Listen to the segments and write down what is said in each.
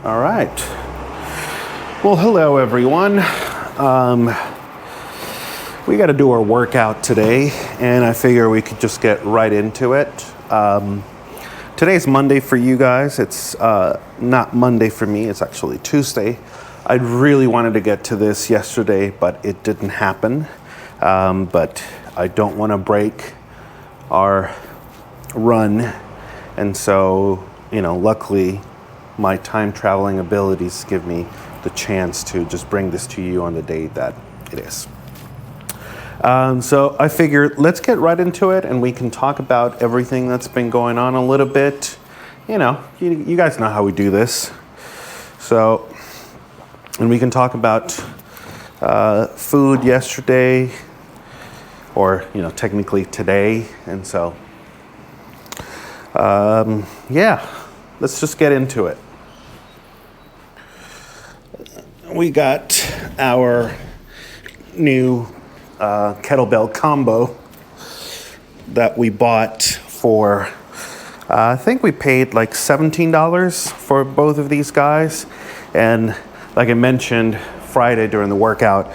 All right. Well, hello everyone. We got to do our workout today, and I figure we could just get right into it. Today's Monday for you guys. It's not Monday for me. It's actually Tuesday. I really wanted to get to this yesterday, but it didn't happen. But I don't want to break our run, and so, luckily, my time traveling abilities give me the chance to just bring this to you on the day that it is. So I figured let's get right into it, and we can talk about everything that's been going on a little bit. You guys know how we do this. So, and we can talk about food yesterday, or technically today, and so let's just get into it. We got our new kettlebell combo that we bought for, I think we paid like $17 for both of these guys. And like I mentioned Friday during the workout,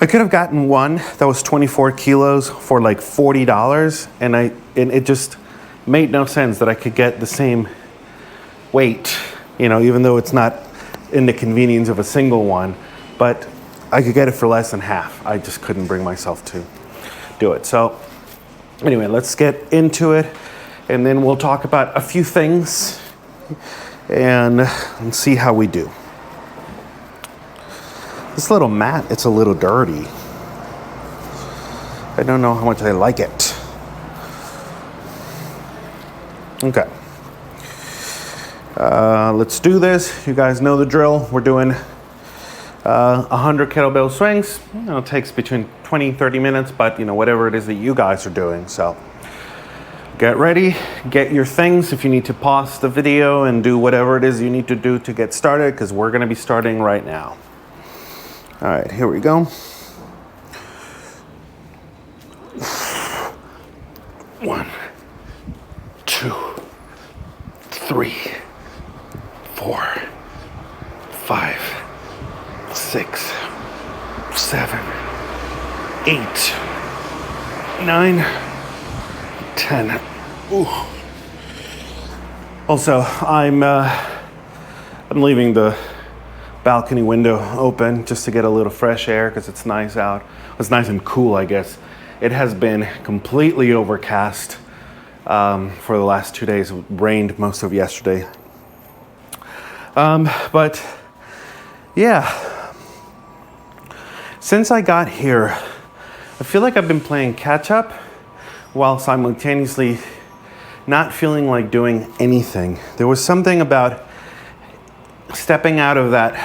I could have gotten one that was 24 kilos for like $40, and it just made no sense that I could get the same weight, even though it's not in the convenience of a single one, but I could get it for less than half. I just couldn't bring myself to do it. So anyway, let's get into it, and then we'll talk about a few things and see how we do. This little mat, it's a little dirty. I don't know how much I like it. Okay. Let's do this. You guys know the drill. We're doing 100 kettlebell swings. It takes between 20 and 30 minutes, but whatever it is that you guys are doing. So get ready, get your things. If you need to pause the video and do whatever it is you need to do to get started, because we're going to be starting right now. All right, here we go. 1, 2, 3, 4, 5, 6, 7, 8, 9, 10. Ooh. Also, I'm leaving the balcony window open just to get a little fresh air because it's nice out. It's nice and cool, I guess. It has been completely overcast for the last 2 days. It rained most of yesterday. But yeah, since I got here, I feel like I've been playing catch up while simultaneously not feeling like doing anything. There was something about stepping out of that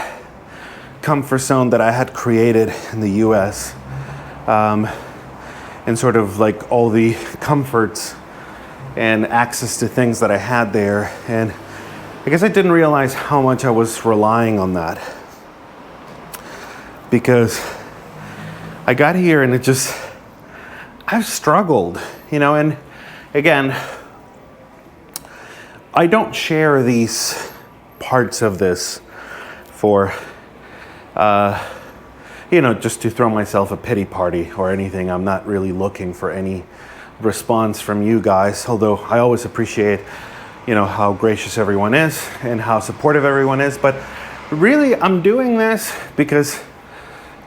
comfort zone that I had created in the US, and sort of like all the comforts and access to things that I had there. And I guess I didn't realize how much I was relying on that, because I got here and I've struggled, and again, I don't share these parts of this for, just to throw myself a pity party or anything. I'm not really looking for any response from you guys, although I always appreciate, how gracious everyone is and how supportive everyone is. But really, I'm doing this because,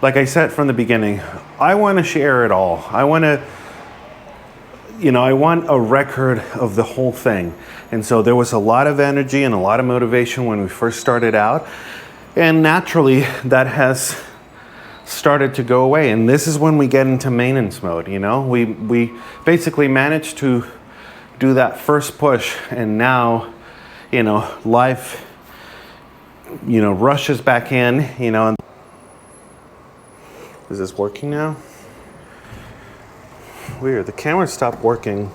like I said from the beginning, I want to share it all. I want to, I want a record of the whole thing. And so there was a lot of energy and a lot of motivation when we first started out. And naturally, that has started to go away. And this is when we get into maintenance mode, We basically managed to do that first push. And now, life, rushes back in, Is this working now? Weird. The camera stopped working.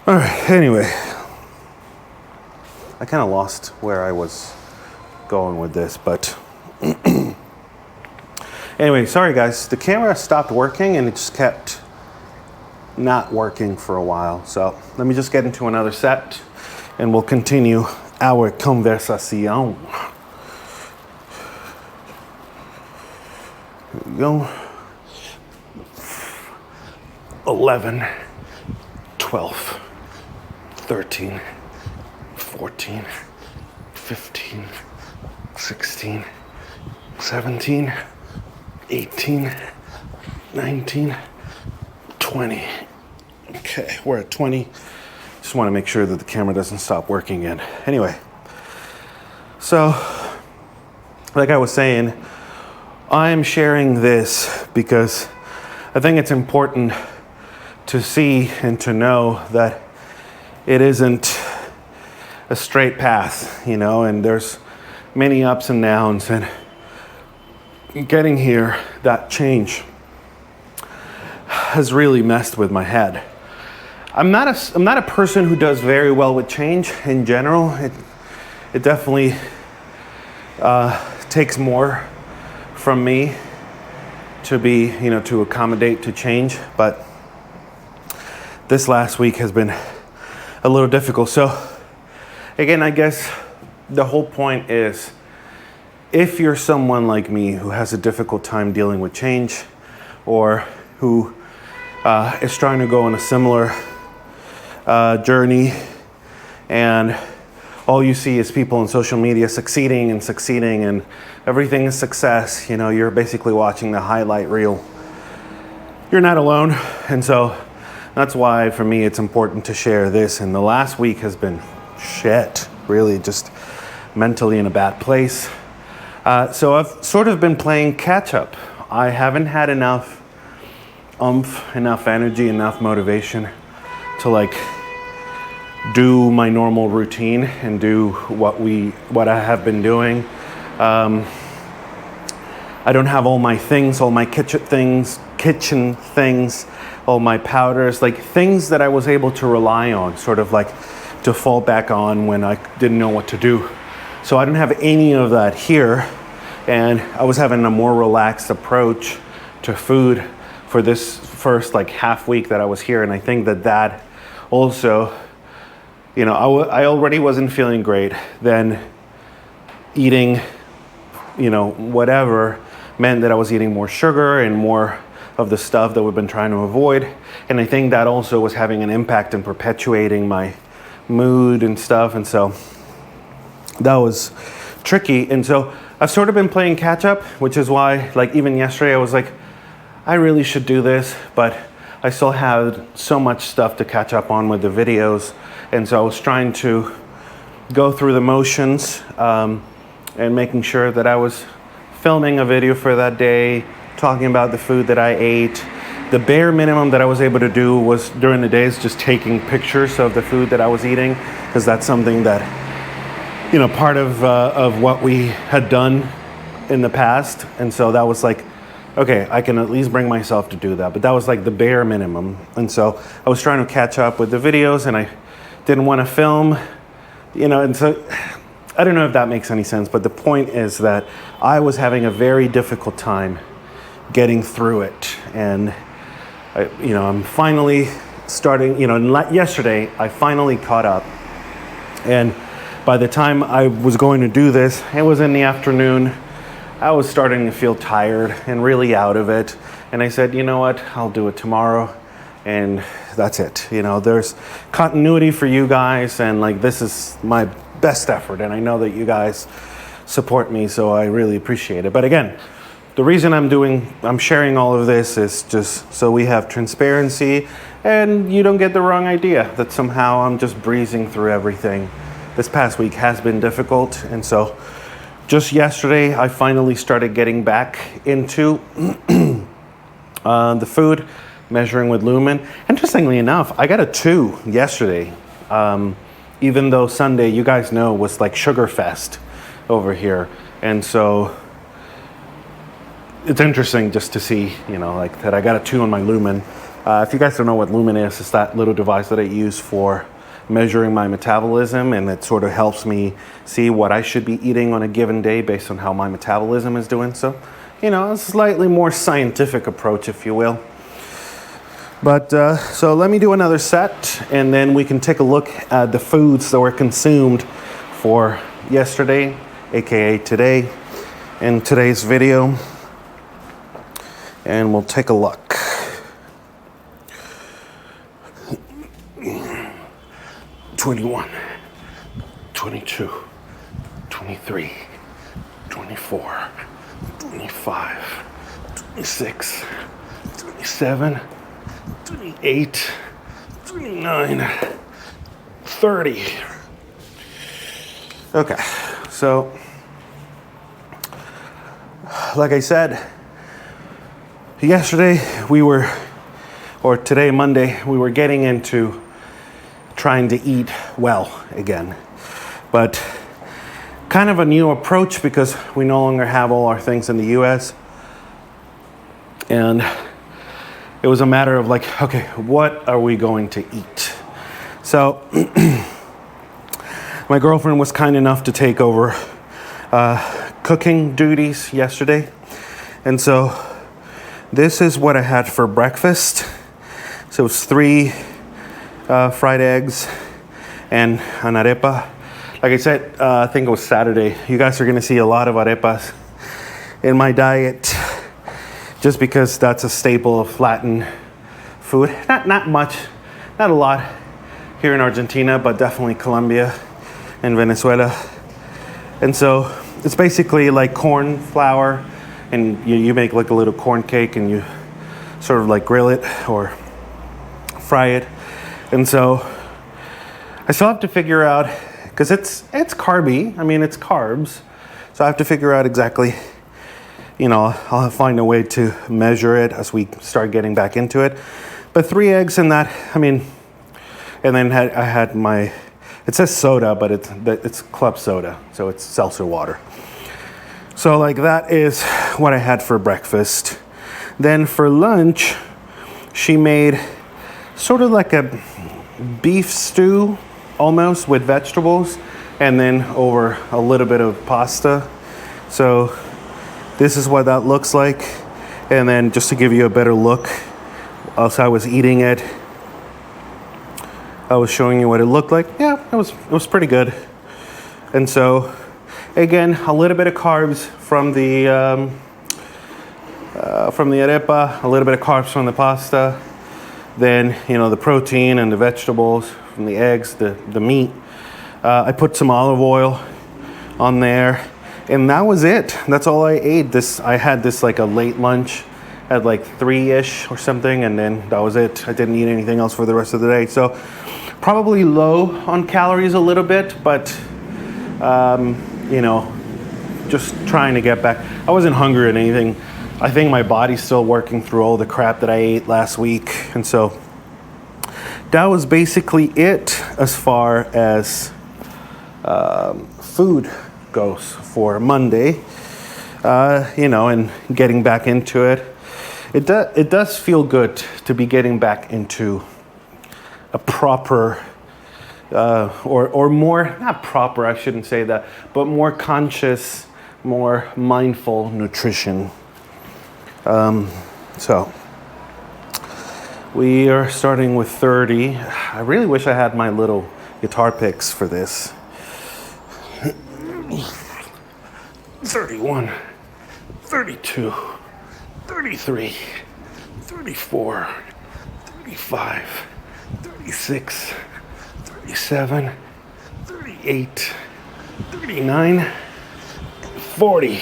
All right. Anyway, I kind of lost where I was going with this, but anyway, sorry guys. The camera stopped working and it just kept not working for a while. So let me just get into another set and we'll continue our conversación. Here we go. 11, 12, 13, 14, 15, 16, 17, 18, 19, 20. Okay, we're at 20. Just want to make sure that the camera doesn't stop working again. Anyway, so like I was saying, I'm sharing this because I think it's important to see and to know that it isn't a straight path, you know, and there's many ups and downs, and getting here, that change has really messed with my head. I'm not a person who does very well with change in general. It definitely takes more from me to be, you know, to accommodate to change, but this last week has been a little difficult. So again, I guess the whole point is, if you're someone like me who has a difficult time dealing with change, or who is trying to go on a similar journey, and all you see is people on social media succeeding and everything is success, you know, you're basically watching the highlight reel. You're not alone. And so that's why for me it's important to share this. And the last week has been shit, really just mentally in a bad place. So I've sort of been playing catch up. I haven't had enough oomph, enough energy, enough motivation to like do my normal routine and do what I have been doing. I don't have all my things, all my kitchen things, all my powders, like things that I was able to rely on, sort of like to fall back on when I didn't know what to do. So I don't have any of that here, and I was having a more relaxed approach to food for this first like half week that I was here, and I think that also, you know, I already wasn't feeling great. Then eating, you know, whatever meant that I was eating more sugar and more of the stuff that we've been trying to avoid, and I think that also was having an impact in perpetuating my mood and stuff, and so that was tricky. And so I've sort of been playing catch up, which is why, like, even yesterday I was like, I really should do this, but I still had so much stuff to catch up on with the videos, and so I was trying to go through the motions and making sure that I was filming a video for that day, talking about the food that I ate. The bare minimum that I was able to do was during the days just taking pictures of the food that I was eating, because that's something that, you know, part of what we had done in the past. And so that was like, okay, I can at least bring myself to do that. But that was like the bare minimum. And so I was trying to catch up with the videos, and I didn't want to film, you know, and so I don't know if that makes any sense, but the point is that I was having a very difficult time getting through it. And I'm finally starting, you know, yesterday I finally caught up. And by the time I was going to do this, it was in the afternoon. I was starting to feel tired and really out of it. And I said, you know what, I'll do it tomorrow. And that's it. You know, there's continuity for you guys, and like, this is my best effort. And I know that you guys support me, so I really appreciate it. But again, the reason I'm sharing all of this is just so we have transparency and you don't get the wrong idea that somehow I'm just breezing through everything. This past week has been difficult, and so just yesterday I finally started getting back into the food, measuring with Lumen. Interestingly enough, I got a 2 yesterday, even though Sunday, you guys know, was like Sugar Fest over here. And so it's interesting just to see, you know, like that I got a 2 on my Lumen. If you guys don't know what Lumen is, it's that little device that I use for measuring my metabolism, and it sort of helps me see what I should be eating on a given day based on how my metabolism is doing. So, you know, a slightly more scientific approach, if you will. But so let me do another set, and then we can take a look at the foods that were consumed for yesterday, aka today, in today's video. And we'll take a look. 21, 22, 23, 24, 25, 26, 27, 28, 29, 30. Okay, so like I said, yesterday or today, Monday, we were getting into trying to eat well again. But kind of a new approach because we no longer have all our things in the US. And it was a matter of like, okay, what are we going to eat? So my girlfriend was kind enough to take over cooking duties yesterday. And so this is what I had for breakfast. So it's 3 fried eggs and an arepa. Like I said, I think it was Saturday. You guys are gonna see a lot of arepas in my diet just because that's a staple of Latin food. Not much, not a lot here in Argentina, but definitely Colombia and Venezuela. And so it's basically like corn flour, and you make like a little corn cake and you sort of like grill it or fry it. And so I still have to figure out, because it's carby, I mean it's carbs, so I have to figure out exactly, I'll find a way to measure it as we start getting back into it. But 3 eggs in that, and then I had my, it says soda, but it's club soda, so it's seltzer water. So like that is what I had for breakfast. Then for lunch, she made sort of like a beef stew almost with vegetables, and then over a little bit of pasta. So this is what that looks like. And then just to give you a better look, as I was eating it, I was showing you what it looked like. Yeah, it was pretty good. And so again, a little bit of carbs from the arepa, a little bit of carbs from the pasta, then the protein and the vegetables from the eggs, the meat. I put some olive oil on there, and that was it. That's all I ate. I had this like a late lunch at like 3-ish or something, and then that was it. I didn't eat anything else for the rest of the day. So probably low on calories a little bit, but just trying to get back. I wasn't hungry or anything. I think my body's still working through all the crap that I ate last week. And so that was basically it as far as food goes for Monday. And getting back into it. It does feel good to be getting back into a proper or more, not proper, I shouldn't say that, but more conscious, more mindful nutrition. So we are starting with 30. I really wish I had my little guitar picks for this. 31, 32, 33, 34, 35, 36, 37, 38, 39, 40.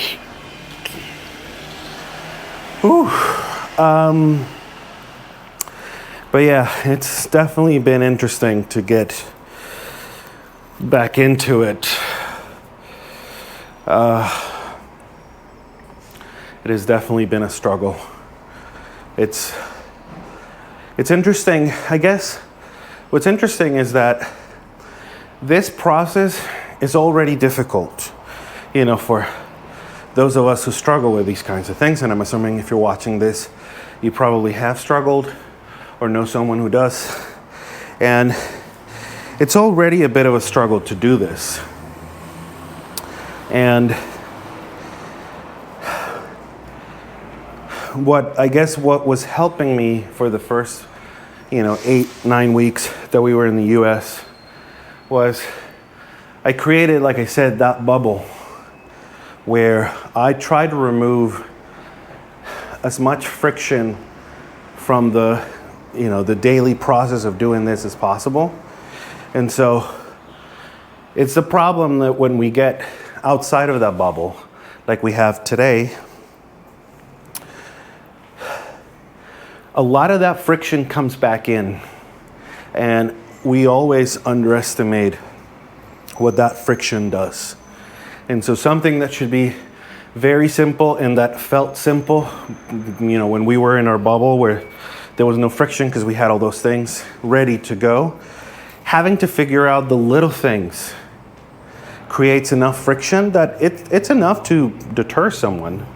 Whew. But yeah, it's definitely been interesting to get back into it. It has definitely been a struggle. It's interesting. I guess what's interesting is that this process is already difficult, for those of us who struggle with these kinds of things. And I'm assuming if you're watching this, you probably have struggled or know someone who does. And it's already a bit of a struggle to do this. And what was helping me for the first 8-9 weeks that we were in the US was I created, like I said, that bubble where I tried to remove as much friction from the daily process of doing this as possible. And so it's a problem that when we get outside of that bubble, like we have today, a lot of that friction comes back in, and we always underestimate what that friction does. And so something that should be very simple and that felt simple, when we were in our bubble where there was no friction because we had all those things ready to go, having to figure out the little things creates enough friction that it's enough to deter someone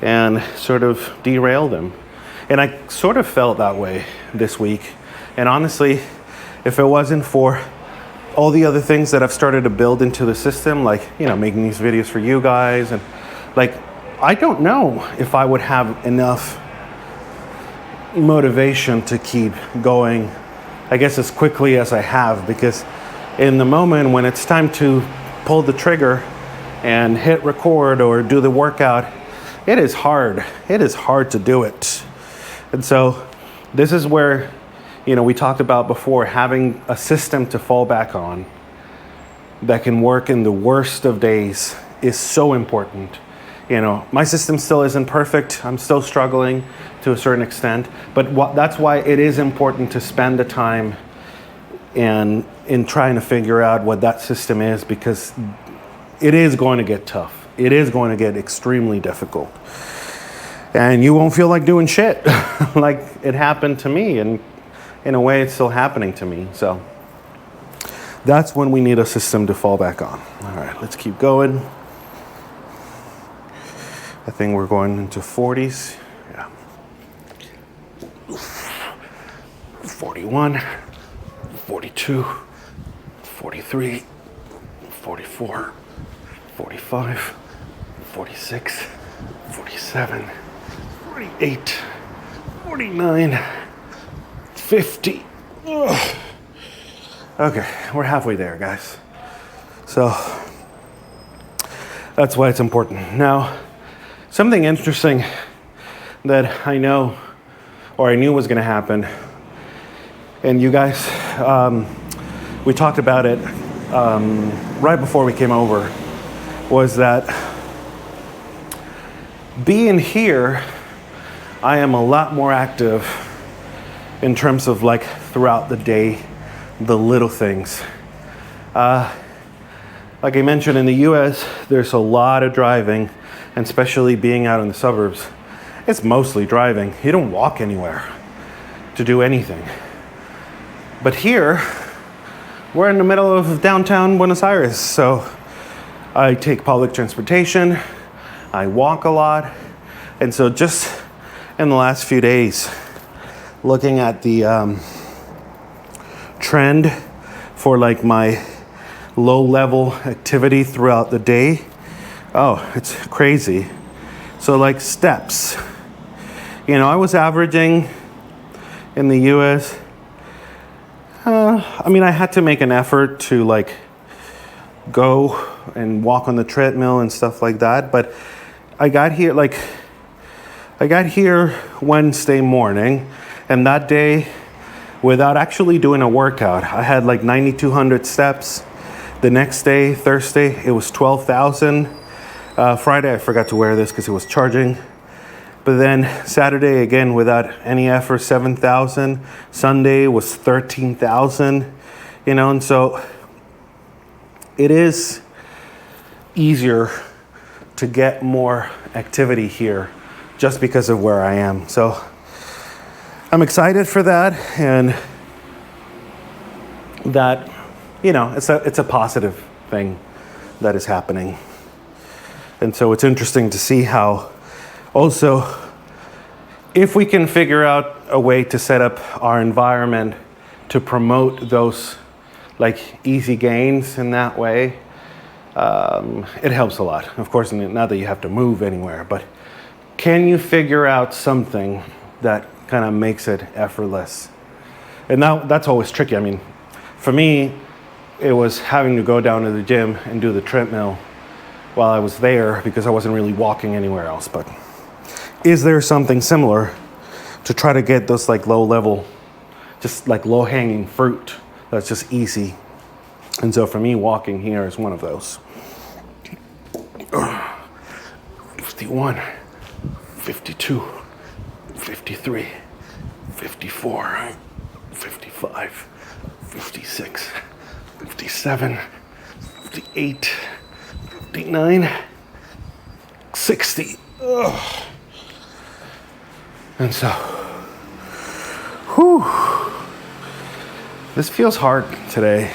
and sort of derail them. And I sort of felt that way this week. And honestly, if it wasn't for all the other things that I've started to build into the system, like, making these videos for you guys, and like, I don't know if I would have enough motivation to keep going, I guess, as quickly as I have, because in the moment when it's time to pull the trigger and hit record or do the workout, it is hard. It is hard to do it. And so this is where, we talked about before, having a system to fall back on that can work in the worst of days is so important. My system still isn't perfect. I'm still struggling to a certain extent, but that's why it is important to spend the time in trying to figure out what that system is, because it is going to get tough. It is going to get extremely difficult. And you won't feel like doing shit like it happened to me, and in a way it's still happening to me. So that's when we need a system to fall back on. All right, let's keep going. I think we're going into 40s. Yeah. 41, 42, 43, 44, 45, 46, 47, 48, 49, 50. Ugh. Okay, we're halfway there, guys. So that's why it's important. Now, something interesting that I know, or I knew was going to happen, and you guys, we talked about it right before we came over, was that being here, I am a lot more active in terms of like throughout the day, the little things. Like I mentioned, in the US, there's a lot of driving, and especially being out in the suburbs, it's mostly driving. You don't walk anywhere to do anything. But here, we're in the middle of downtown Buenos Aires, so I take public transportation, I walk a lot, and so just in the last few days, looking at the trend for like my low-level activity throughout the day, oh, it's crazy. So like steps, I was averaging in the US, I had to make an effort to like go and walk on the treadmill and stuff like that, but I got here Wednesday morning, and that day, without actually doing a workout, I had like 9,200 steps. The next day, Thursday, it was 12,000. Friday, I forgot to wear this because it was charging. But then Saturday, again, without any effort, 7,000. Sunday was 13,000, and so it is easier to get more activity here just because of where I am. So I'm excited for that, and that, it's a positive thing that is happening. And so it's interesting to see how also, if we can figure out a way to set up our environment to promote those like easy gains in that way, it helps a lot. Of course, not that you have to move anywhere, but can you figure out something that kind of makes it effortless And that's always tricky. I mean, for me, it was having to go down to the gym and do the treadmill while I was there because I wasn't really walking anywhere else. But is there something similar to try to get those like low level, just like low hanging fruit that's just easy? And so for me, walking here is one of those. 51, 52, 53, 54, 55, 56, 57, 58, 59, 60. Ugh. And so, this feels hard today.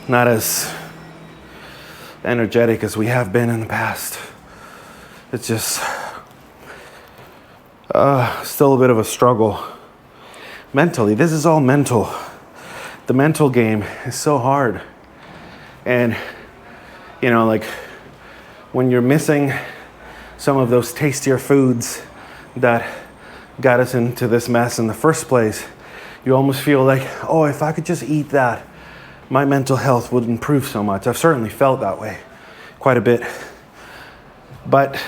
Not as energetic as we have been in the past. It's just still a bit of a struggle. Mentally, this is all mental. The mental game is so hard. And, you know, like when you're missing some of those tastier foods that got us into this mess in the first place, you almost feel like, oh, if I could just eat that, my mental health would improve so much. I've certainly felt that way quite a bit. But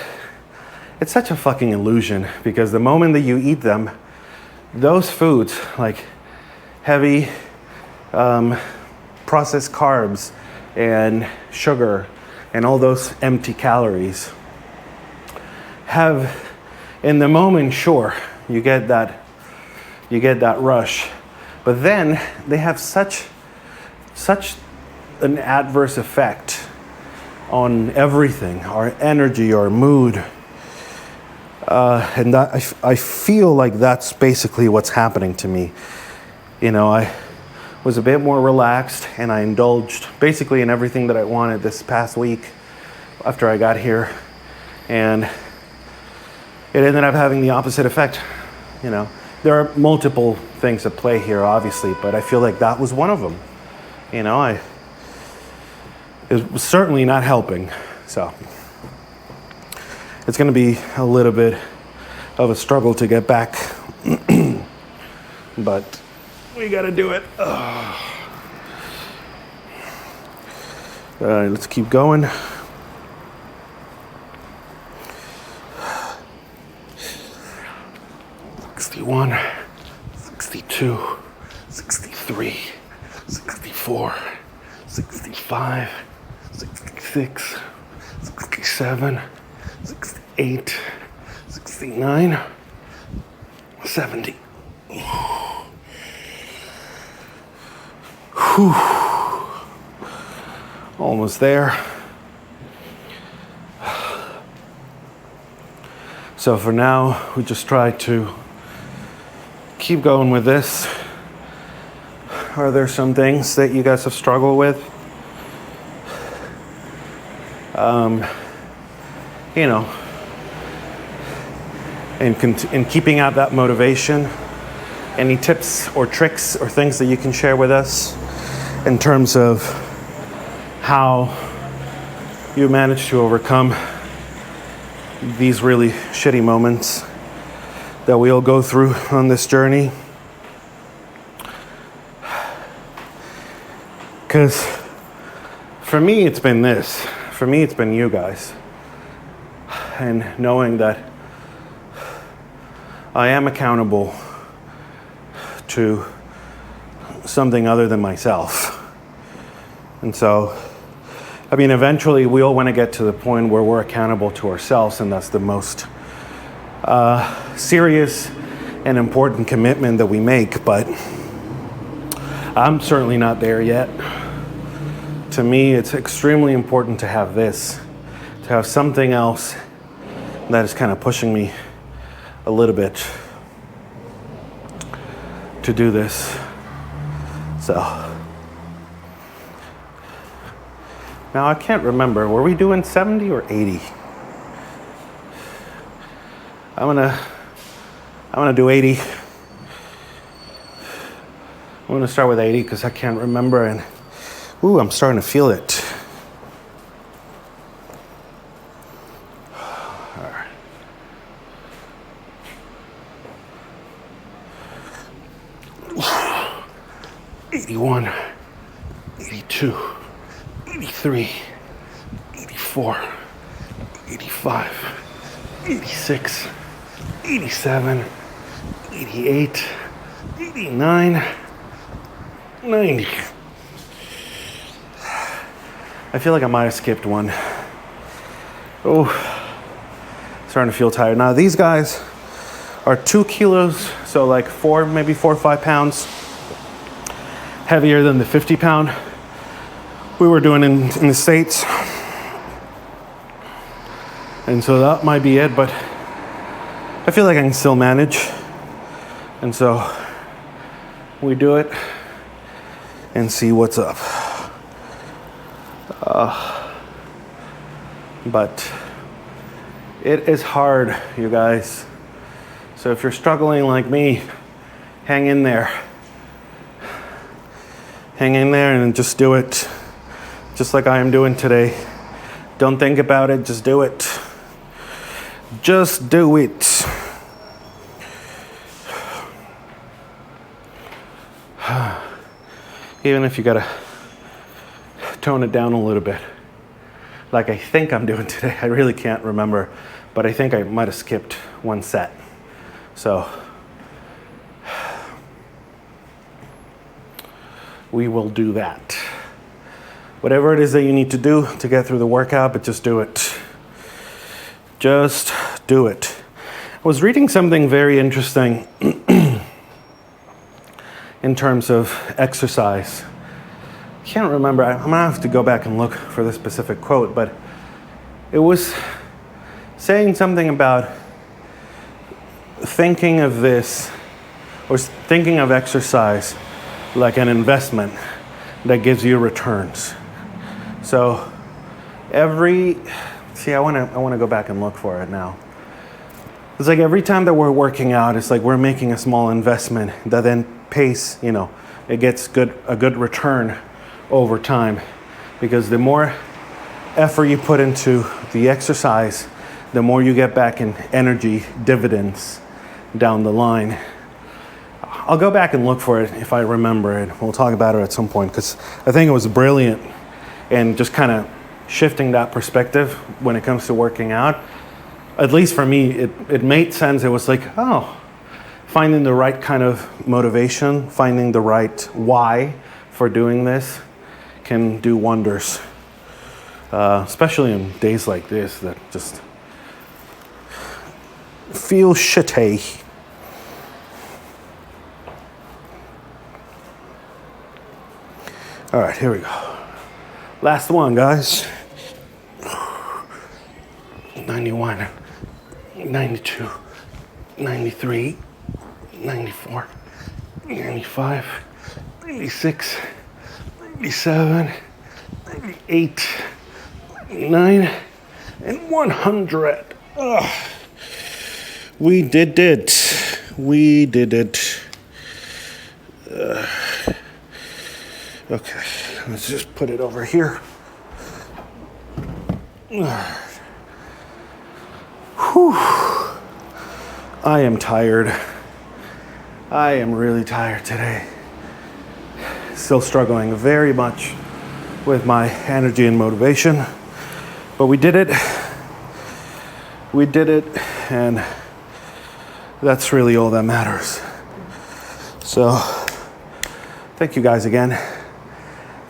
it's such a fucking illusion because the moment that you eat them, those foods like heavy processed carbs and sugar and all those empty calories have, in the moment, sure, you get that rush, but then they have such an adverse effect on everything, our energy, our mood. And that I feel like that's basically what's happening to me. You know, I was a bit more relaxed and I indulged basically in everything that I wanted this past week after I got here. And it ended up having the opposite effect. You know, there are multiple things at play here, obviously, but I feel like that was one of them. You know, it was certainly not helping. So it's going to be a little bit of a struggle to get back, but we got to do it. All right, let's keep going. "61, 62, 63, 64, 65, 66, 67, 68, 69, 70. Whew. Almost there. So for now, we just try to keep going with this. Are there some things that you guys have struggled with? You know, in keeping out that motivation, any tips or tricks or things that you can share with us in terms of how you manage to overcome these really shitty moments that we all go through on this journey? Because for me, it's been this. For me, it's been you guys. And knowing that I am accountable to something other than myself. And so, I mean, eventually we all want to get to the point where we're accountable to ourselves, and that's the most serious and important commitment that we make, but I'm certainly not there yet. To me, it's extremely important to have this, to have something else that is kind of pushing me a little bit to do this. So now I can't remember, were we doing 70 or 80? I'm gonna do 80. I'm gonna start with 80 because I can't remember, and ooh, I'm starting to feel it. All right. 81, 82, 83, 84, 85, 86, 87, 88, 89, 90. I feel like I might have skipped one. Oh, starting to feel tired. Now these guys are 2 kilos, so like maybe 4 or 5 pounds heavier than the 50-pound we were doing in the States. And so that might be it, but I feel like I can still manage. And so we do it and see what's up. But it is hard, you guys. So if you're struggling like me, hang in there. Hang in there and just do it. Just like I am doing today. Don't think about it, just do it. Just do it. Even if you gotta tone it down a little bit. Like I think I'm doing today. I really can't remember, but I think I might have skipped one set. So we will do that. Whatever it is that you need to do to get through the workout, but just do it. Just do it. I was reading something very interesting in terms of exercise. I can't remember. I'm gonna have to go back and look for the specific quote, but it was saying something about thinking of this, or thinking of exercise like an investment that gives you returns. So I wanna go back and look for it now. It's like every time that we're working out, it's like we're making a small investment that then pays, it gets a good return over time, because the more effort you put into the exercise, the more you get back in energy dividends down the line. I'll go back and look for it if I remember it. We'll talk about it at some point, because I think it was brilliant in just kind of shifting that perspective when it comes to working out. At least for me, it made sense. It was like, finding the right kind of motivation, finding the right why for doing this can do wonders, especially in days like this that just feel shitty. All right, here we go. Last one, guys. 91, 92, 93, 94, 95, 96, 97, 98, 99, and 100. We did it. We did it. Okay, let's just put it over here. Whew. I am tired. I am really tired today. Still struggling very much with my energy and motivation, but we did it. We did it, and that's really all that matters. So, thank you guys again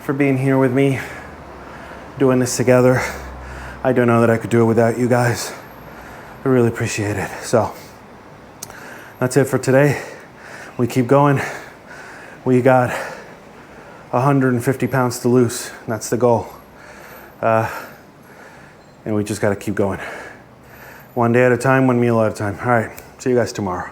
for being here with me, doing this together. I don't know that I could do it without you guys. I really appreciate it. So, that's it for today. We keep going. We got 150 pounds to lose. That's the goal. And we just got to keep going. One day at a time, one meal at a time. All right. See you guys tomorrow.